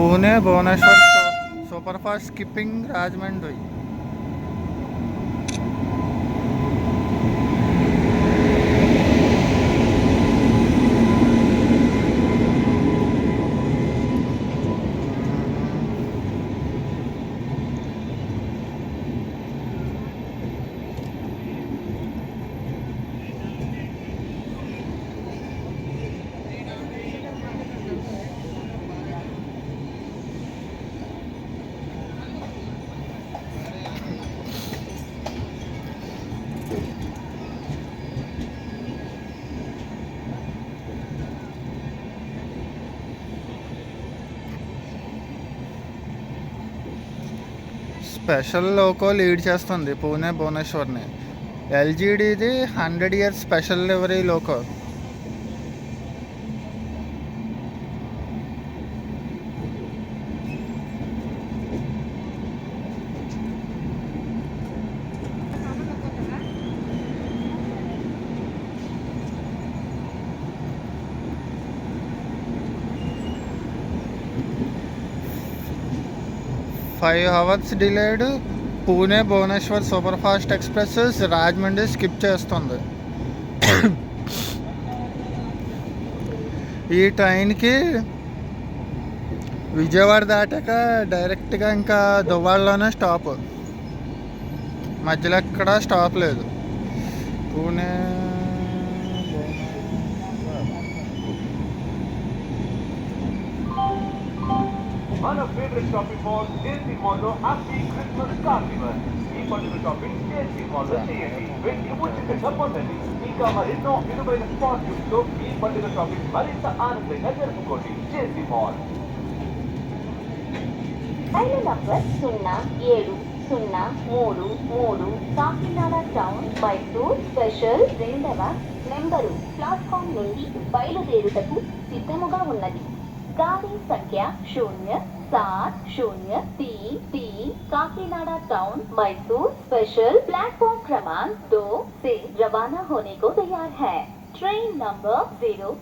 Pune Bhubaneswar superfast skipping Rajahmundry. Special loco lead చేస్తుంది పూణే భువనేశ్వర్ని. ఎల్జీడీది 100 years special livery loco. Five hours delayed Pune Bhubaneswar super fast express Rajahmundry skip చేస్తుంది. ఈ ట్రైన్కి విజయవాడ దాటాక డైరెక్ట్గా ఇంకా దువ్వాడలోనే స్టాప్, మధ్యలో ఎక్కడా స్టాప్ లేదు. పూణే మన ఫేవరెట్ షాపింగ్ మాల్ జేసీ మాల్లో హ్యాపీ క్రిస్మస్ కార్నివల్. ఈ పండుగ షాపింగ్ జేసీ మాల్లో చేయండి, వెండి ఉచితంగా పొందండి. ఇంకా మరెన్నో విలువైన స్పాన్సర్స్ తో ఈ పండుగ షాపింగ్ మరింత ఆనందంగా జరుపుకోండి. JC mall. ఐదు నంబర్ 0703 కాకినాడ టౌన్ మైసూర్ స్పెషల్ 2వ నెంబరు ప్లాట్ఫామ్ నుండి బయలుదేరుటకు సిద్ధముగా ఉన్నది. गाड़ी संख्या 0703 Kakinada town Mysore special platform क्रमांक 2 से रवाना होने को तैयार है। Train number 0